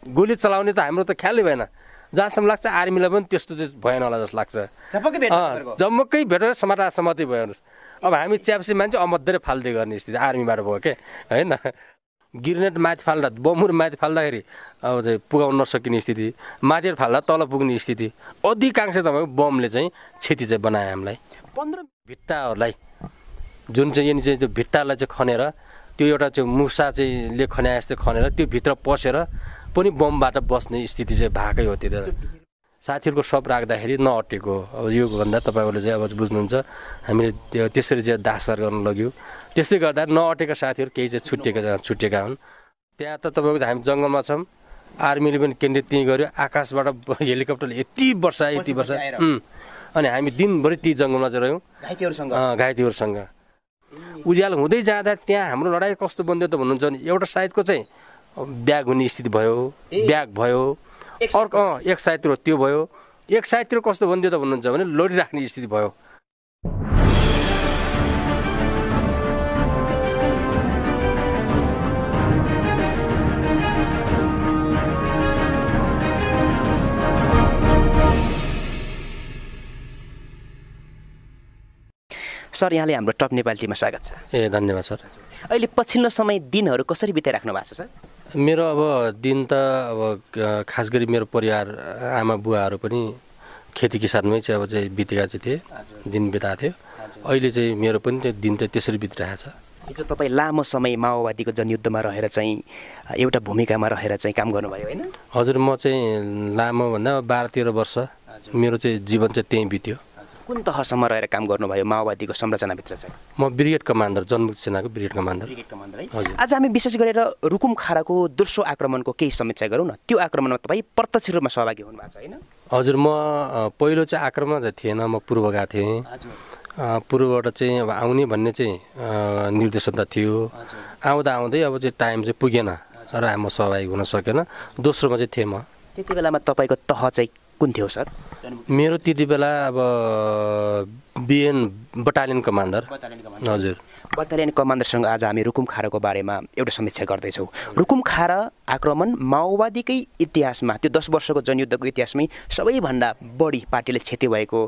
गोली चलाउने त हाम्रो त ख्यालै भएन। जहाँसम्म लाग्छ आर्मीलाई पनि त्यस्तो चाहिँ भएन होला जस्तो लाग्छ। जम्मकै भेटेर समातै भयो। अब हामी च्याप्सी मान्छे अमध्येरै फाल्दै गर्ने स्थिति आर्मीबाट भयो के होइन। ग्रेनेड माथि फाल्दा बमहरू माथि फाल्दाखेरि अब चाहिँ पुगाउन नसकिने स्थिति, माथिबाट फाल्दा तल पुग्ने स्थिति। अधिकांश तपाईँको बमले चाहिँ क्षति चाहिँ बनायो हामीलाई। 15 भित्ताहरूलाई जुन चाहिँ यिनी चाहिँ त्यो भित्तालाई चाहिँ खनेर त्यो एउटा चाहिँ मुसा चाहिँ ले खन्या जस्तो खनेर त्यो भित्र पसेर पनि बमबाट बस्ने स्थिति चाहिँ भएकै हो। त्यति साथीहरूको सब राख्दाखेरि नअटेको। अब यो भन्दा तपाईँहरूले चाहिँ अब बुझ्नुहुन्छ हामीले त्यो त्यसरी चाहिँ दासर गर्न लग्यो। त्यस्तै गर्दा नअटेका साथीहरू केही चाहिँ छुटेका हुन्। त्यहाँ त तपाईँको हामी जङ्गलमा छौँ, आर्मीले पनि केन्द्रित त्यहीँ गर्यो। आकाशबाट हेलिकप्टरले यति वर्ष अनि हामी दिनभरि ती जङ्गलमा चाहिँ रह्यौँ घाइतेहरूसँग। उज्यालो हुँदै जाँदा त्यहाँ हाम्रो लडाइँ कस्तो बन्यो त भन्नुहुन्छ भने एउटा साइडको चाहिँ ब्याग हुने स्थिति भयो, ब्याग भयो। अर्को एक साइडतिर त्यो भयो। एक साइडतिर कस्तो बन्यो त भन्नुहुन्छ भने लडिराख्ने स्थिति भयो। सर यहाँले हाम्रो टप नेपाली टिममा स्वागत छ। धन्यवाद सर। अहिले पछिल्लो समय दिनहरू कसरी बिताइराख्नु भएको छ सर? मेरो अब दिन त अब खास गरी मेरो परिवार आमा बुवाहरू पनि खेती किसानमै चाहिँ अब चाहिँ बितेका चाहिँ थिए, दिन बिताएको थियो। अहिले चाहिँ मेरो पनि त्यो दिन चाहिँ त्यसरी बितिरहेको छ। हिजो तपाईँ लामो समय माओवादीको जनयुद्धमा रहेर चाहिँ एउटा भूमिकामा रहेर चाहिँ काम गर्नुभयो होइन? हजुर, म चाहिँ लामो भन्दा 12-13 वर्ष मेरो चाहिँ जीवन चाहिँ त्यहीँ बित्यो। कुन तहसम्म रहेर काम गर्नुभयो माओवादीको संरचनाभित्र चाहिँ? म ब्रिगेड कमान्डर, जनमुक्ति सेनाको ब्रिगेड कमान्डर है। आज हामी विशेष गरेर रुकुम खाडाको दोस्रो आक्रमणको केही समीक्षा गरौँ न। त्यो आक्रमणमा तपाईँ प्रत्यक्ष रूपमा सहभागी हुनुभएको छ होइन? हजुर, म पहिलो चाहिँ आक्रमण त थिएन, म पूर्व गएको थिएँ। पूर्वबाट चाहिँ अब आउने भन्ने चाहिँ निर्देशन त थियो। आउँदै अब चाहिँ टाइम चाहिँ पुगेन र म सहभागी हुन सकेन। दोस्रोमा चाहिँ थिएँ म। त्यति बेलामा तपाईँको तह चाहिँ कुन थियो सर? मेरो त्यति बेला अब बिएन बटालियन कमान्डर। हजुर, बटालियन कमान्डरसँग आज हामी रुकुम खाडाको बारेमा एउटा समीक्षा गर्दैछौँ। रुकुम खाडा आक्रमण माओवादीकै इतिहासमा, त्यो 10 वर्षको जनयुद्धको इतिहासमै सबैभन्दा बढी पार्टीले क्षति भएको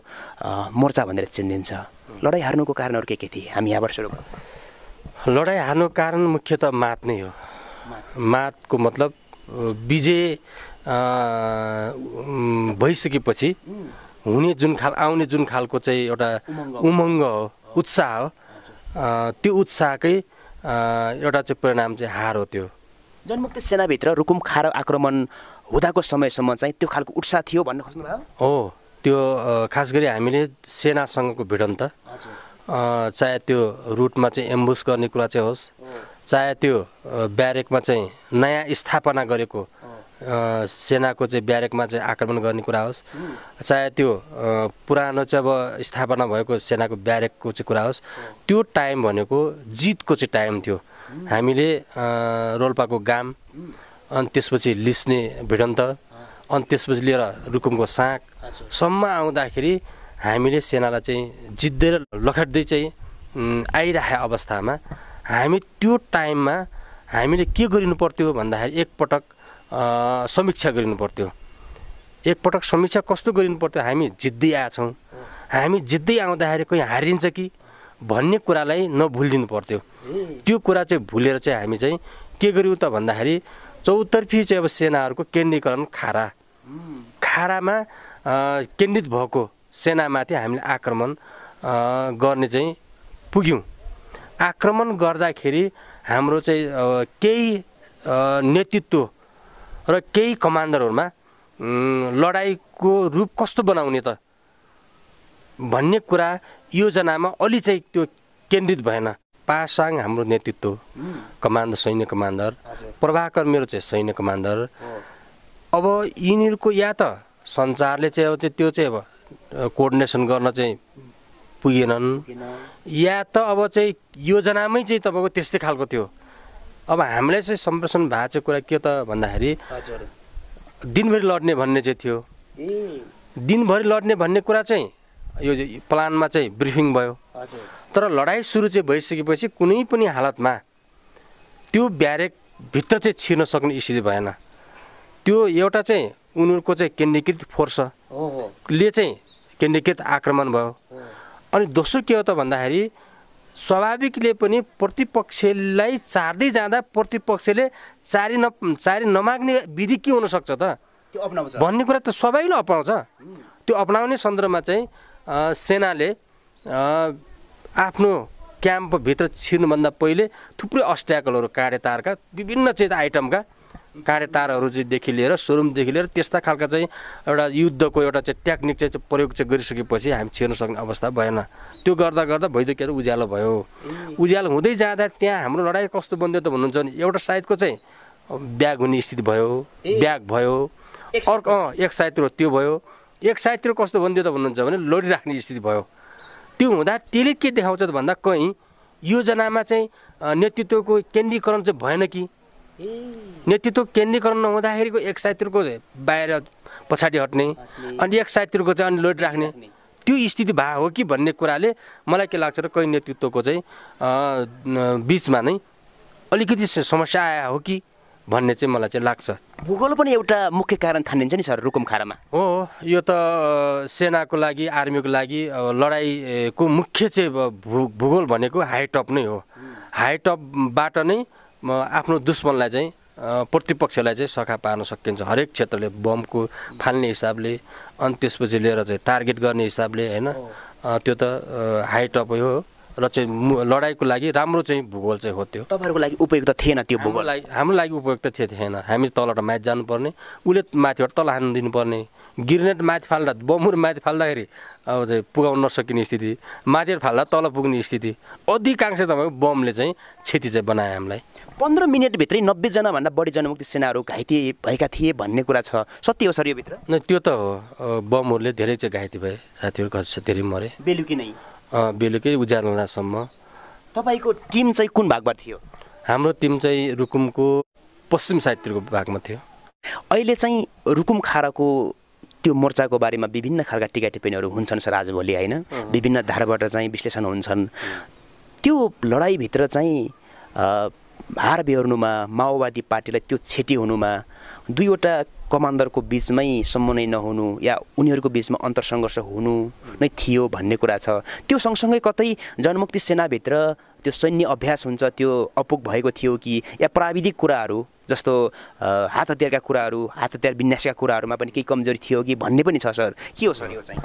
मोर्चा भनेर चिनिन्छ। लडाइँ हार्नुको कारणहरू के थिए? हामी यहाँबाट सुरु गरौँ। लडाइँ हार्नुको कारण मुख्यतः मात नै हो। मातको मतलब विजय भइसकेपछि हुने आउने जुन खालको चाहिँ एउटा उमङ्ग हो, उत्साह हो, त्यो उत्साहकै एउटा चाहिँ परिणाम चाहिँ हार हो। त्यो जनमुक्ति सेनाभित्र रुकुम खाडा आक्रमण हुँदाको समयसम्म चाहिँ त्यो खालको उत्साह थियो भन्न खोज्नुभयो हो। त्यो खास गरी हामीले सेनासँगको भिडन्त, चाहे त्यो रुटमा चाहिँ एम्बुस गर्ने कुरा चाहिँ होस्, चाहे त्यो ब्यारेकमा चाहिँ नयाँ स्थापना गरेको सेनाको चाहिँ ब्यारेकमा चाहिँ आक्रमण गर्ने कुरा होस्, चाहे त्यो पुरानो चाहिँ अब स्थापना भएको सेनाको ब्यारेकको चाहिँ कुरा होस्, त्यो टाइम भनेको जितको चाहिँ टाइम थियो। हामीले रोल्पाको गाम, अनि त्यसपछि लिस्ने भिडन्त, अनि त्यसपछि लिएर रुकुमको साँकसम्म आउँदाखेरि हामीले सेनालाई चाहिँ जित्दै र लखेट्दै चाहिँ आइरहेको अवस्थामा हामी त्यो टाइममा हामीले के गरिनु पर्थ्यो भन्दाखेरि एकपटक समीक्षा गरिनु पर्थ्यो। एकपटक समीक्षा कस्तो गरिनु पर्थ्यो? हामी जित्दै आएछौँ, हामी जित्दै आउँदाखेरि कोही हारिन्छ कि भन्ने कुरालाई नभुलिदिनु पर्थ्यो। त्यो कुरा चाहिँ भुलेर चाहिँ हामी चाहिँ के गर्यौँ त भन्दाखेरि चौतर्फी चाहिँ अब सेनाहरूको केन्द्रीकरण खाडामा केन्द्रित भएको सेनामाथि हामीले आक्रमण गर्ने चाहिँ पुग्यौँ। आक्रमण गर्दाखेरि हाम्रो चाहिँ केही नेतृत्व र केही कमान्डरहरूमा लडाइँको रूप कस्तो बनाउने त भन्ने कुरा योजनामा अलि चाहिँ त्यो केन्द्रित भएन। पासाङ हाम्रो नेतृत्व कमान्डर, सैन्य कमान्डर, प्रभाकर मेरो चाहिँ सैन्य कमान्डर। अब यिनीहरूको या त सञ्चारले चाहिँ अब त्यो चाहिँ अब कोअर्डिनेसन गर्न चाहिँ पुगेनन्, या त अब चाहिँ योजनामै चाहिँ तपाईँको त्यस्तै खालको थियो। अब हामीलाई चाहिँ सम्प्रेषण भएको चाहिँ कुरा के त भन्दाखेरि दिनभरि लड्ने भन्ने चाहिँ थियो। दिनभरि लड्ने भन्ने कुरा चाहिँ यो प्लानमा चाहिँ ब्रिफिङ भयो, तर लडाइँ सुरु चाहिँ भइसकेपछि कुनै पनि हालतमा त्यो ब्यारेकभित्र चाहिँ छिर्न सक्ने स्थिति भएन। त्यो एउटा चाहिँ उनीहरूको चाहिँ केन्द्रीकृत फोर्सले चाहिँ केन्द्रीकृत आक्रमण भयो। अनि दोस्रो के हो त भन्दाखेरि स्वाभाविकले पनि प्रतिपक्षलाई चार्दै जाँदा प्रतिपक्षले चारी नमाग्ने विधि के हुनसक्छ त त्यो अपनाउँछ भन्ने कुरा त सबैले अपनाउँछ। त्यो अपनाउने सन्दर्भमा चाहिँ सेनाले आफ्नो क्याम्पभित्र छिर्नुभन्दा पहिले थुप्रै अस्ट्याकलहरू काँडे तारका विभिन्न चाहिँ आइटमका काँडे तारहरू चाहिँदेखि लिएर सोरुमदेखि लिएर त्यस्ता खालका चाहिँ एउटा युद्धको एउटा चाहिँ टेक्निक चाहिँ प्रयोग चाहिँ गरिसकेपछि हामी छिर्न सक्ने अवस्था भएन। त्यो गर्दा गर्दा भइदियो उज्यालो भयो। उज्यालो हुँदै जाँदा त्यहाँ हाम्रो लडाइँ कस्तो बन्यो त भन्नुहुन्छ भने एउटा साइडको चाहिँ ब्याग हुने स्थिति भयो, ब्याग भयो, अर्को एक साइडतिर त्यो भयो, एक साइडतिर कस्तो बन्दियो त भन्नुहुन्छ भने लडिराख्ने स्थिति भयो। त्यो हुँदा त्यसले के देखाउँछ त भन्दा कहीँ योजनामा चाहिँ नेतृत्वको केन्द्रीकरण चाहिँ भएन कि नेतृत्व केन्द्रीकरण नहुँदाखेरिको एक साइडतिरको बाहिर पछाडि हट्ने अनि एक साइडतिरको चाहिँ अनि लडिराख्ने त्यो स्थिति भए हो कि भन्ने कुराले मलाई के लाग्छ र कहीँ नेतृत्वको चाहिँ बिचमा नै अलिकति समस्या आयो हो कि भन्ने चाहिँ मलाई चाहिँ लाग्छ। भूगोल पनि एउटा मुख्य कारण ठानिन्छ नि सर रुकुम खारामा। हो यो त सेनाको लागि आर्मीको लागि लडाइँको मुख्य चाहिँ भूगोल भनेको हाइटअप नै हो। हाइटअपबाट नै आफ्नो दुश्मनलाई चाहिँ प्रतिपक्षलाई चाहिँ सखा पार्न सकिन्छ हरेक क्षेत्रले बमको फाल्ने हिसाबले अनि त्यसपछि लिएर चाहिँ टार्गेट गर्ने हिसाबले होइन। त्यो त हाइटअप हो र चाहिँ लडाइँको लागि राम्रो चाहिँ भूगोल चाहिँ हो। त्यो तपाईँहरूको लागि उपयुक्त थिएन त्यो भूगोल? हाम्रो लागि उपयुक्त थिएन। हामी तलबाट माथि जानुपर्ने, उसले माथिबाट तल हान्नु दिनुपर्ने, गिर्नेट माथि फाल्दा बमहरू माथि फाल्दाखेरि अब चाहिँ पुगाउन नसकिने स्थिति, माथिबाट फाल्दा तल पुग्ने स्थिति अधिकांश तपाईँको बमले चाहिँ क्षति चाहिँ बनायो हामीलाई। 15 मिनटभित्रै 90 जनाभन्दा बढी जनमुक्ति सेनाहरू घाइते भएका थिए भन्ने कुरा छ, सत्य हो सर यो भित्र? न त्यो त हो, बमहरूले धेरै चाहिँ घाइते भए, साथीहरू धेरै मरे बेलुकी नै बेलुकै उज्यालो हुँदासम्म। तपाईँको टिम चाहिँ कुन भागबाट थियो? हाम्रो टिम चाहिँ रुकुमको पश्चिम साइडतिरको भागमा थियो। अहिले चाहिँ रुकुम खाराको त्यो मोर्चाको बारेमा विभिन्न खालका टिका टिप्पणीहरू हुन्छन् सर आजभोलि होइन, विभिन्न धाराबाट चाहिँ विश्लेषण हुन्छन्। त्यो लडाइँभित्र चाहिँ हार बेहोर्नुमा माओवादी पार्टीलाई त्यो क्षति हुनुमा दुईवटा कमान्डरको बिचमै समन्वय नहुनु या उनीहरूको बिचमा अन्तर्सङ्घर्ष हुनु नै थियो भन्ने कुरा छ। त्यो सँगसँगै कतै जनमुक्ति सेनाभित्र त्यो सैन्य अभ्यास हुन्छ त्यो अपुग भएको थियो कि या प्राविधिक कुराहरू जस्तो हात हतियारका कुराहरू हात हतियार विन्यासका कुराहरूमा पनि केही कमजोरी थियो कि भन्ने पनि छ सर, के हो सर यो चाहिँ?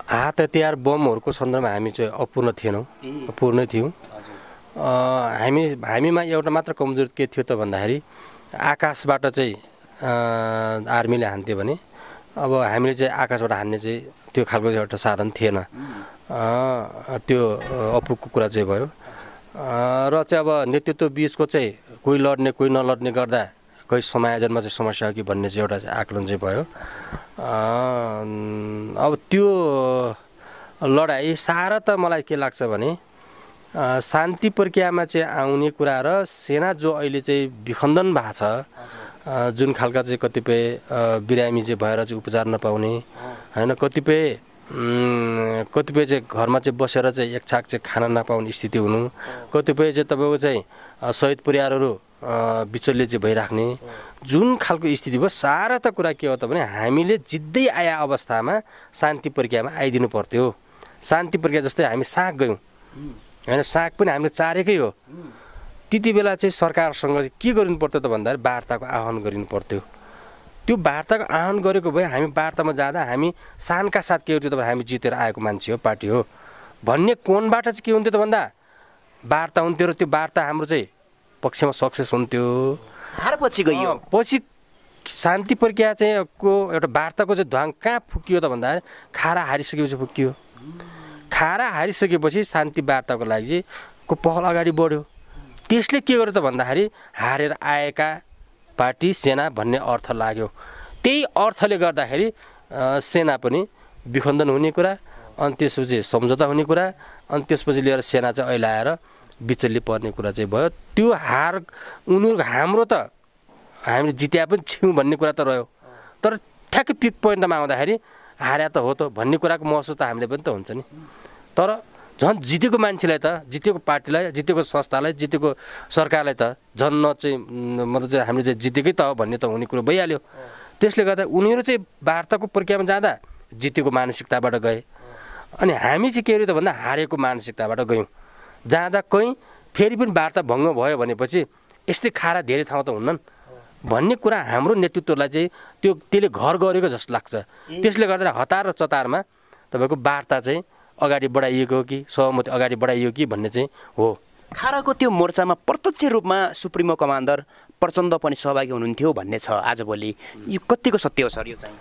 हात हतियार बमहरूको सन्दर्भमा हामी चाहिँ अपूर्ण थिएनौँ, पूर्णै थियौँ। हामीमा एउटा मात्र कमजोरी के थियो त भन्दाखेरि आकाशबाट चाहिँ आर्मीले हान्थ्यो भने अब हामीले चाहिँ आकाशबाट हान्ने चाहिँ त्यो खालको एउटा साधन थिएन। त्यो अपुगको कुरा चाहिँ भयो र चाहिँ अब नेतृत्व बिचको चाहिँ कोही लड्ने कोही नलड्ने गर्दा कोही समायोजनमा चाहिँ समस्या हो कि भन्ने चाहिँ एउटा आकलन चाहिँ भयो। अब त्यो लडाइँ सारा त मलाई के लाग्छ भने शान्ति प्रक्रियामा चाहिँ आउने कुरा र सेना जो अहिले चाहिँ विखण्डन भएको छ, जुन खालका चाहिँ कतिपय बिरामी चाहिँ भएर चाहिँ उपचार नपाउने होइन, कतिपय चाहिँ घरमा चाहिँ बसेर चाहिँ एक छाक चाहिँ खाना नपाउने स्थिति हुनु, कतिपय चाहिँ तपाईँको चाहिँ शहीद परिवारहरू बिचल्य चाहिँ भइराख्ने जुन खालको स्थिति भयो, सारा त कुरा के हो त भने हामीले जित्दै आया अवस्थामा शान्ति प्रक्रियामा आइदिनु पर्थ्यो। शान्ति प्रक्रिया जस्तै हामी साग गयौँ होइन, साग पनि हामीले चारेकै हो। त्यति बेला चाहिँ सरकारसँग के गर्नु पर्थ्यो त भन्दाखेरि वार्ताको आह्वान गरिनु पर्थ्यो। त्यो वार्ताको आह्वान गरेको भए हामी वार्तामा जाँदा हामी शानका साथ के हुन्थ्यो त हामी जितेर आएको मान्छे हो, पार्टी हो भन्ने कोणबाट चाहिँ के हुन्थ्यो त भन्दा वार्ता हुन्थ्यो र त्यो वार्ता हाम्रो चाहिँ पक्षमा सक्सेस हुन्थ्यो। हारपछि गयो, पछि शान्ति प्रक्रिया चाहिँ को एउटा वार्ताको चाहिँ ध्वाङ कहाँ फुकियो त भन्दाखेरि खारा हारिसकेपछि फुकियो। खारा हारिसकेपछि शान्ति वार्ताको लागि चाहिँ को पहल अगाडि बढ्यो। त्यसले के गर्यो त भन्दाखेरि हारेर आएका पार्टी सेना भन्ने अर्थ लाग्यो। त्यही अर्थले गर्दाखेरि सेना पनि विखण्डन हुने कुरा अनि त्यसपछि सम्झौता हुने कुरा अनि त्यसपछि लिएर सेना चाहिँ अहिले आएर बिचल्ली पर्ने कुरा चाहिँ भयो। त्यो हार उनीहरूको हाम्रो त हामीले जित्या पनि छौँ भन्ने कुरा त रह्यो, तर ठ्याक्कै पिक पोइन्टमा आउँदाखेरि हार्या त हो त भन्ने कुराको महसुस त हामीले पनि त हुन्छ नि। तर झन् जितेको मान्छेलाई त जितेको पार्टीलाई जितेको संस्थालाई जितेको सरकारलाई त झन् चाहिँ मतलब चाहिँ हामीले चाहिँ जितेकै त हो भन्ने त हुने कुरो भइहाल्यो। त्यसले गर्दा उनीहरू चाहिँ वार्ताको प्रक्रियामा जाँदा जितेको मानसिकताबाट गए अनि हामी चाहिँ के अरे त भन्दा हारेको मानसिकताबाट गयौँ। जाँदा कहीँ फेरि पनि वार्ता भङ्ग भयो भनेपछि यस्तै खारा धेरै ठाउँ त हुन्नन् भन्ने कुरा हाम्रो नेतृत्वलाई चाहिँ त्यसले घर गरेको जस्तो लाग्छ। त्यसले गर्दा हतार र चतारमा तपाईँको वार्ता चाहिँ अगाडि बढाइएको हो कि सहमति अगाडि बढाइयो कि भन्ने चाहिँ हो। खाराको त्यो मोर्चामा प्रत्यक्ष रूपमा सुप्रिमो कमान्डर प्रचण्ड पनि सहभागी हुनुहुन्थ्यो भन्ने छ आजभोलि, यो कतिको सत्य हो सर? यो चाहिँ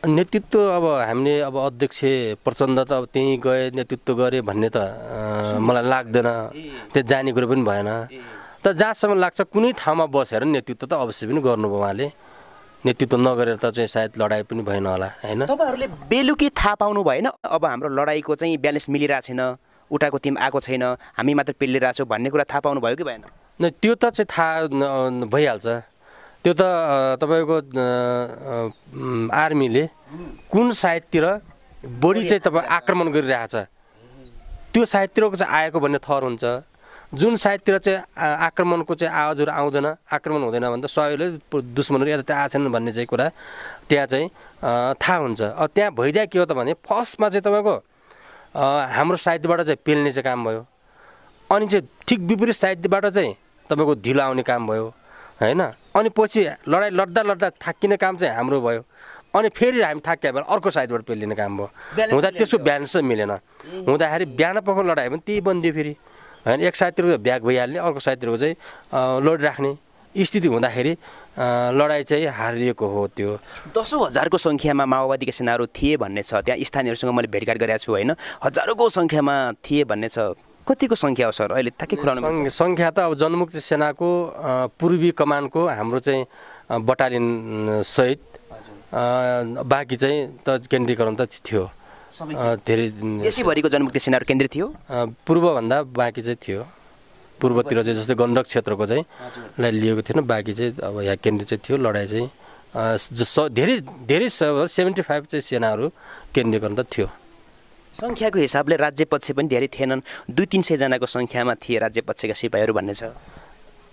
नेतृत्व अब हामीले अब अध्यक्ष प्रचण्ड त अब त्यहीँ गए नेतृत्व गरे भन्ने त मलाई लाग्दैन, त्यो जाने कुरो पनि भएन। त जहाँसम्म लाग्छ कुनै ठाउँमा बसेर नेतृत्व त अवश्य पनि गर्नुभयो उहाँले, नेतृत्व नगरेर त चाहिँ सायद लडाइँ पनि भएन होला होइन। तपाईँहरूले बेलुकी थाहा पाउनु भएन अब हाम्रो लडाइँको चाहिँ ब्यालेन्स मिलिरहेको छैन, उठाको टिम आएको छैन, हामी मात्र पेलिरहेछौँ भन्ने कुरा थाहा पाउनु भयो कि भएन? त्यो त चाहिँ थाहा भइहाल्छ। त्यो त तपाईँको आर्मीले कुन साइडतिर बढी चाहिँ तपाईँ आक्रमण गरिरहेछ त्यो साइडतिरको चाहिँ आएको भन्ने थर हुन्छ। जुन साइडतिर चाहिँ आक्रमणको चाहिँ आवाजहरू आउँदैन, आक्रमण हुँदैन भने त सहयोगले दुश्मनहरू यता त्यहाँ आएछन् भन्ने चाहिँ कुरा त्यहाँ चाहिँ थाहा हुन्छ। अब त्यहाँ भइदिया के हो त भने फर्स्टमा चाहिँ तपाईँको हाम्रो साइडबाट चाहिँ पेल्ने चाहिँ काम भयो, अनि चाहिँ ठिक विपरीत साइडबाट चाहिँ तपाईँको ढिलो आउने काम भयो होइन। अनि पछि लडाइँ लड्दा लड्दा थाकिने काम चाहिँ हाम्रो भयो, अनि फेरि हामी थाक्यो भने अर्को साइडबाट पेलिने काम भयो। हुँदा त्यसको ब्यालेन्स मिलेन, हुँदाखेरि बिहान पख लडायो भने त्यही बनिदियो फेरि होइन। एक साइडतिरको ब्याग भइहाल्ने, अर्को साइडतिरको चाहिँ लडिराख्ने स्थिति हुँदाखेरि लडाइँ चाहिँ हारिएको हो। त्यो 10,000को सङ्ख्यामा माओवादीका सेनाहरू थिए भन्ने छ, त्यहाँ स्थानीयहरूसँग मैले भेटघाट गरेको छु होइन, हजारौँको सङ्ख्यामा थिए भन्ने छ। कतिको सङ्ख्या हो सर अहिले ठ्याक्कै खुलाउनु? सङ्ख्या त अब जनमुक्ति सेनाको पूर्वी कमानको हाम्रो चाहिँ बटालियन सहित बाँकी चाहिँ त केन्द्रीकरण त थियो, धेरै देशैभरिको जनमुक्ति सेनाहरू केन्द्रित थियो। पूर्वभन्दा बाँकी चाहिँ थियो, पूर्वतिर चाहिँ जस्तै गण्डक क्षेत्रको चाहिँ लाई लिएको थिएन, बाँकी चाहिँ अब यहाँ केन्द्रित चाहिँ थियो। लडाइँ चाहिँ धेरै धेरै 75 चाहिँ सेनाहरू केन्द्रीकरण त थियो। सङ्ख्याको हिसाबले राज्यपक्ष पनि धेरै थिएनन्, 200-300 जनाको सङ्ख्यामा थिए राज्यपक्षका सिपाहीहरू भन्ने छ।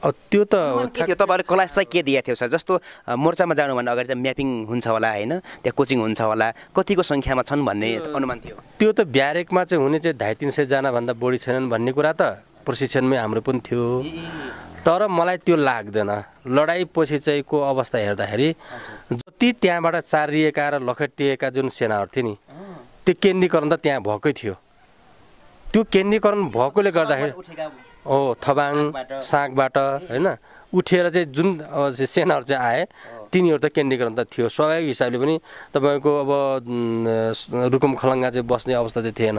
अब त्यो त के थियो तपाईँहरू क्लास चाहिँ के दिएको थियो सर? जस्तो मोर्चामा जानुभन्दा अगाडि त म्यापिङ हुन्छ होला होइन, त्यहाँ कोचिङ हुन्छ होला, कतिको सङ्ख्यामा छन् भन्ने अनुमान थियो? त्यो त ब्यारेकमा चाहिँ हुने चाहिँ 250-300 जनाभन्दा बढी छैनन् भन्ने कुरा त प्रशिक्षणमै हाम्रो पनि थियो। तर मलाई त्यो लाग्दैन, लडाइँ पछि चाहिँ को अवस्था हेर्दाखेरि जति त्यहाँबाट चारिएका र लखेटिएका जुन सेनाहरू थिए नि त्यो केन्द्रीकरण त त्यहाँ भएकै थियो। त्यो केन्द्रीकरण भएकोले गर्दाखेरि हो थबाङ सागबाट होइन उठेर चाहिँ जुन सेनाहरू चाहिँ आए तिनीहरू त केन्द्रीकरण त थियो। स्वाभाविक हिसाबले पनि तपाईँको अब रुकुम खलङ्गा चाहिँ बस्ने अवस्था चाहिँ थिएन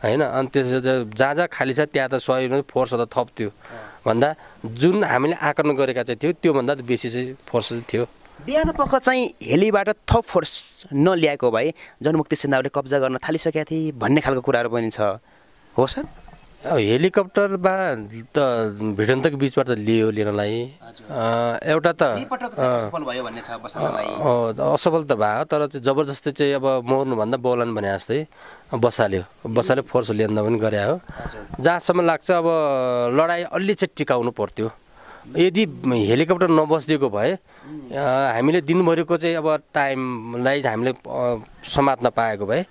होइन। अनि त्यसो चाहिँ जहाँ जहाँ खाली छ त्यहाँ त सहयोग फोर्स त थप्थ्यो भन्दा जुन हामीले आक्रमण गरेका चाहिँ थियो त्योभन्दा बेसी चाहिँ फोर्स थियो। बिहान पख चाहिँ हेलीबाट थप फोर्स नल्याएको भए जनमुक्ति सेनाहरूले कब्जा गर्न थालिसकेका थिए भन्ने खालको कुराहरू पनि छ, हो सर? हेलिकप्टरमा त भिडन्तको बिचबाट त लियो लिनलाई, एउटा त असफल त भयो, तर चाहिँ जबरजस्ती चाहिँ अब मर्नुभन्दा बोलान भने जस्तै बसाल्यो फोर्स लिँदा पनि गरे हो। जहाँसम्म लाग्छ अब लडाइँ अलि चाहिँ टिकाउनु पर्थ्यो। यदि हेलिकप्टर नबसिदिएको भए हामीले दिनभरिको चाहिँ अब टाइमलाई हामीले समात्न पाएको भए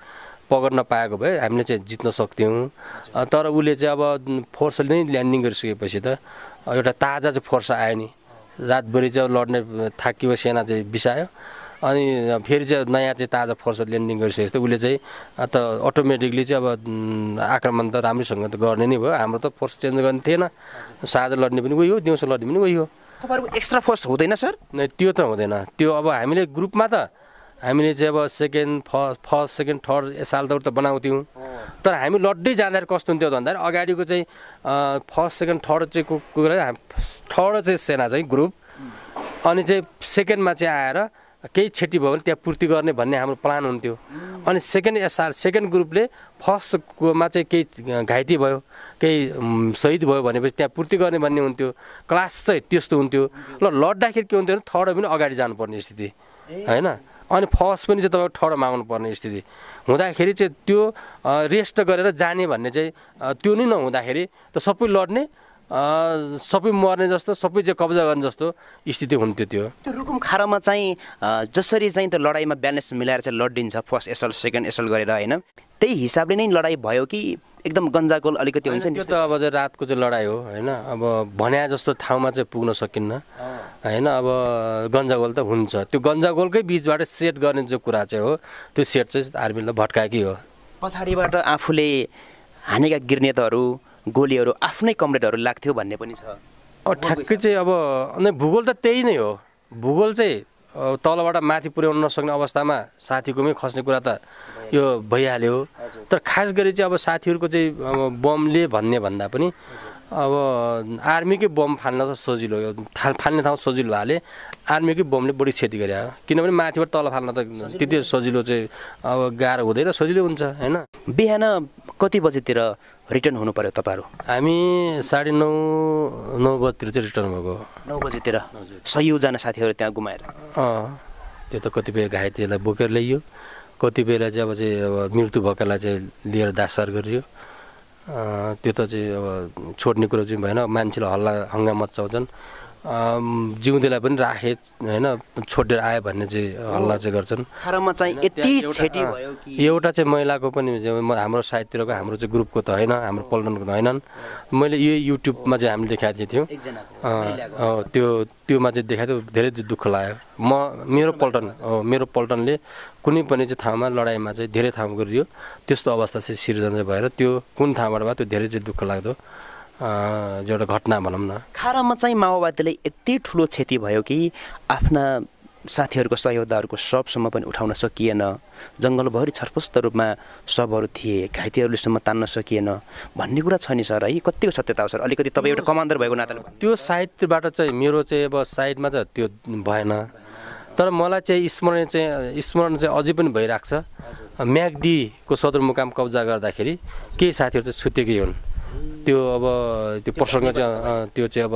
पकड्न पाएको भए हामीले चाहिँ जित्न सक्थ्यौँ। तर उसले चाहिँ अब फोर्सले नै ल्यान्डिङ गरिसकेपछि त एउटा ताजा चाहिँ फोर्स आयो नि, रातभरि चाहिँ लड्ने थाकियो सेना चाहिँ बिसायो, अनि फेरि चाहिँ नयाँ चाहिँ ताजा फोर्स ल्यान्डिङ गरिसकेपछि त उसले चाहिँ त अटोमेटिकली चाहिँ अब आक्रमण त राम्रैसँग त गर्ने नै भयो। हाम्रो त फोर्स चेन्ज गर्ने थिएन, साँझ लड्ने पनि उही हो, दिउँसो लड्ने पनि उही हो। तपाईँहरूको एक्स्ट्रा फोर्स हुँदैन सर? नै त्यो त हुँदैन। त्यो अब हामीले ग्रुपमा त हामीले चाहिँ अब फर्स्ट सेकेन्ड थर्ड एसाल्टहरू त बनाउँथ्यौँ, तर हामी लड्दै जाँदाखेरि कस्तो हुन्थ्यो भन्दाखेरि अगाडिको चाहिँ फर्स्ट सेकेन्ड थर्ड चाहिँ थर्ड चाहिँ सेना चाहिँ ग्रुप, अनि चाहिँ सेकेन्डमा चाहिँ आएर केही क्षति भयो भने त्यहाँ पूर्ति गर्ने भन्ने हाम्रो प्लान हुन्थ्यो। अनि सेकेन्ड ग्रुपले फर्स्टमा चाहिँ केही घाइते भयो, केही शहीद भयो भनेपछि त्यहाँ पूर्ति गर्ने भन्ने हुन्थ्यो। क्लास चाहिँ त्यस्तो हुन्थ्यो। ल लड्दाखेरि के हुन्थ्यो भने थर्ड पनि अगाडि जानुपर्ने स्थिति होइन। अनि फर्स्ट पनि चाहिँ तपाईँको ठडो माग्नु पर्ने स्थिति हुँदाखेरि चाहिँ त्यो रेस्ट गरेर जाने भन्ने चाहिँ त्यो नै नहुँदाखेरि त सबै लड्ने सबै मर्ने जस्तो सबै चाहिँ कब्जा गर्ने जस्तो स्थिति हुन्थ्यो त्यो रुकुम खारामा चाहिँ जसरी चाहिँ त्यो लडाइँमा ब्यालेन्स मिलाएर चाहिँ लडिन्छ फर्स्ट एसल्ट सेकेन्ड एसल्ट गरेर होइन त्यही हिसाबले नै लडाइँ भयो कि एकदम गन्जागोल अलिकति हुन्छ नि त्यो त अब चाहिँ रातको चाहिँ लडाइँ हो होइन अब भन्या जस्तो ठाउँमा चाहिँ पुग्न सकिन्न होइन अब गन्जागोल त हुन्छ त्यो गन्जागोलकै बिचबाट सेट गर्ने जो कुरा चाहिँ हो त्यो सेट चाहिँ आर्मीलाई भट्काएकै हो पछाडिबाट आफूले हानेका गिर्नेतहरू गोलीहरू आफ्नै कमरेडहरू लाग्थ्यो भन्ने पनि छ ठ्याक्कै चाहिँ अब भूगोल त त्यही नै हो भूगोल चाहिँ तलबाट माथि पुर्याउन नसक्ने अवस्थामा साथीकोमै खस्ने कुरा त यो भइहाल्यो तर खास गरी चाहिँ अब साथीहरूको चाहिँ अब बमले भन्ने भन्दा पनि अब आर्मीकै बम फाल्न त सजिलो यो फाल्ने ठाउँ सजिलो भएले आर्मीकै बमले बढी क्षति गरे किनभने माथिबाट तल फाल्न त त्यति सजिलो चाहिँ अब गाह्रो हुँदैन सजिलो हुन्छ होइन बिहान कति बजीतिर रिटर्न हुनु पर्यो तपाईँहरू हामी 9:30 बजीतिर चाहिँ रिटर्न भएको 9 बजीतिर सयौँजना साथीहरू त्यहाँ गुमाएर त्यो त कतिपय घाइतेलाई बोकेर ल्याइयो कतिपयलाई चाहिँ अब मृत्यु भएकालाई चाहिँ लिएर दासार गरियो त्यो त चाहिँ अब छोड्ने कुरो चाहिँ भएन मान्छेले हल्ला हङ्गामा मचाउँछन् जिउँदैलाई पनि राखे होइन छोडेर आयो भन्ने चाहिँ हल्ला चाहिँ गर्छन् खारामा चाहिँ यति क्षति भयो कि एउटा चाहिँ महिलाको पनि हाम्रो साइडतिरको हाम्रो चाहिँ ग्रुपको त होइन हाम्रो पल्टनको त होइनन् मैले यो युट्युबमा चाहिँ हामीले देखाएको थियौँ त्योमा चाहिँ देखाएको थियो धेरै दुःख लाग्यो मेरो पल्टनले कुनै पनि चाहिँ ठाउँमा लडाइँमा चाहिँ धेरै ठाउँमा गरियो त्यस्तो अवस्था चाहिँ सिर्जना चाहिँ भएर त्यो कुन ठाउँबाट भयो त्यो धेरै चाहिँ दुःख लाग्दो एउटा घटना भनौँ न खारामा चाहिँ माओवादीले यति ठुलो क्षति भयो कि आफ्ना साथीहरूको सहयोगदारहरूको शवसम्म पनि उठाउन सकिएन जङ्गलभरि छरपस्त रूपमा शवहरू थिए घाइतेहरूलेसम्म तान्न सकिएन भन्ने कुरा छ नि सर है कतिको सत्यता हो सर अलिकति तपाईँ एउटा कमान्डर भएको नाताले त्यो साइडबाट चाहिँ मेरो चाहिँ अब साइडमा त त्यो भएन तर मलाई चाहिँ स्मरण चाहिँ अझै पनि भइरहेको छ म्याग्दीको सदरमुकाम कब्जा गर्दाखेरि केही साथीहरू चाहिँ छुटेकै हुन् त्यो अब त्यो प्रसङ्ग चाहिँ त्यो चाहिँ अब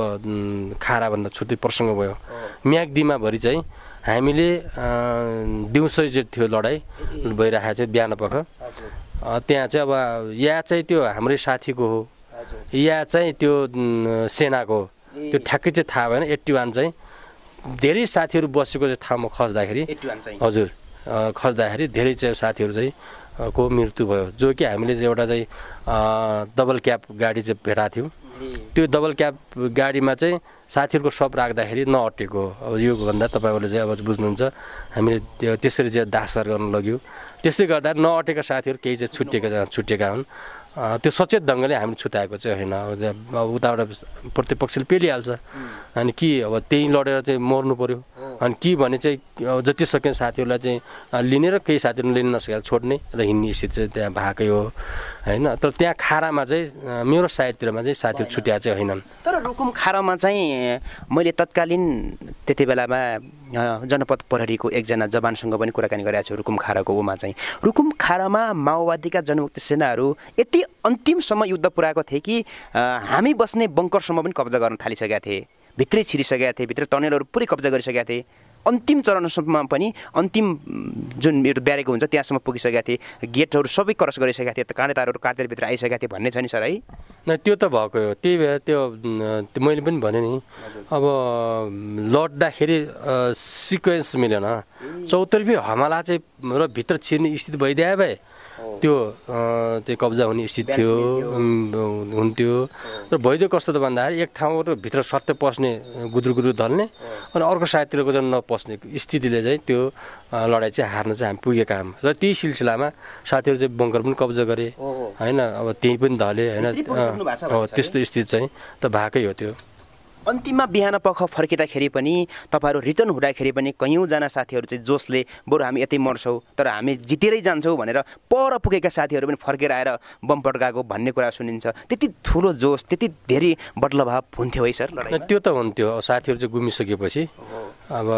खाराभन्दा छुट्टै प्रसङ्ग भयो म्याग्दीमा भरि चाहिँ हामीले दिउँसै चाहिँ थियो लडाइँ भइरहेको थियो बिहान पख त्यहाँ चाहिँ अब या चाहिँ त्यो हाम्रै साथीको हो या चाहिँ त्यो सेनाको त्यो ठ्याक्कै चाहिँ थाहा भएन 81 चाहिँ धेरै साथीहरू बसेको चाहिँ ठाउँमा खस्दाखेरि हजुर खस्दाखेरि धेरै चाहिँ साथीहरू चाहिँ को मृत्यु भयो जो कि हामीले चाहिँ एउटा चाहिँ डबल क्याब गाडी चाहिँ भेटाएको थियौँ त्यो डबल क्याब गाडीमा चाहिँ साथीहरूको शव राख्दाखेरि नअटेको अब यो भन्दा तपाईँहरूले चाहिँ अब बुझ्नुहुन्छ हामीले त्यो त्यसरी चाहिँ दासर गर्न लग्यो त्यसले गर्दा नअटेका साथीहरू केही चाहिँ छुटेका हुन् त्यो सचेत ढङ्गले हामीले छुट्याएको चाहिँ होइन अब उताबाट प्रतिपक्षले पेलिहाल्छ अनि के अब त्यहीँ लडेर चाहिँ मर्नु पऱ्यो अनि के भने चाहिँ जति सक्ने साथीहरूलाई चाहिँ लिने र केही साथीहरू लिन नसकेर छोड्ने र हिँड्ने स्थिति चाहिँ त्यहाँ भएकै हो होइन तर त्यहाँ खारामा चाहिँ मेरो साइडतिरमा चाहिँ साथीहरू छुट्या चाहिँ होइनन् तर रुकुम खारामा चाहिँ मैले तत्कालीन त्यति बेलामा जनपद प्रहरीको एकजना जवानसँग पनि कुराकानी गरेको छु रुकुम खाराको उमा चाहिँ रुकुम खारामा माओवादीका जनमुक्ति सेनाहरू यति अन्तिमसम्म युद्ध पुऱ्याएको थिए कि हामी बस्ने बङ्करसम्म पनि कब्जा गर्न थालिसकेका थिए भित्रै छिरिसकेका थिए भित्र टनेलहरू पुरै कब्जा गरिसकेका थिए अन्तिम चरणसम्म पनि अन्तिम जुन मेरो ब्यारेको हुन्छ त्यहाँसम्म पुगिसकेका थिए गेटहरू सबै क्रस गरिसकेका थिए काँडे तारहरू काटेर भित्र आइसकेका थिए भन्ने छ नि सर है न त्यो त भएको हो त्यही भएर त्यो मैले पनि भने नि अब लड्दाखेरि सिक्वेन्स मिलेन चौतर्फी हमला चाहिँ र भित्र छिर्ने स्थिति भइदिए भए त्यो कब्जा हुने स्थिति थियो हुन्थ्यो र भइदियो कस्तो त भन्दाखेरि एक ठाउँबाट भित्र सट्टै पस्ने गुद्रुगुरु ढल्ने अनि अर्को साइडतिरको चाहिँ नपस्ने स्थितिले चाहिँ त्यो लडाइँ चाहिँ हार्न चाहिँ हामी पुगेका छौँ र त्यही सिलसिलामा साथीहरू चाहिँ बङ्कर पनि कब्जा गरे होइन अब त्यही पनि ढले होइन त्यस्तो स्थिति चाहिँ त भएकै हो त्यो अन्तिममा बिहान पख फर्किँदाखेरि पनि तपाईँहरू रिटर्न हुँदाखेरि पनि कयौँजना साथीहरू चाहिँ जोसले बरु हामी यतै मर्छौँ तर हामी जितेरै जान्छौँ भनेर पर पुगेका साथीहरू पनि फर्केर आएर बम पड्काएको भन्ने कुरा सुनिन्छ त्यति ठुलो जोस त्यति धेरै बदलाव हुन्थ्यो है सर त्यो त हुन्थ्यो साथीहरू चाहिँ गुमिसकेपछि अब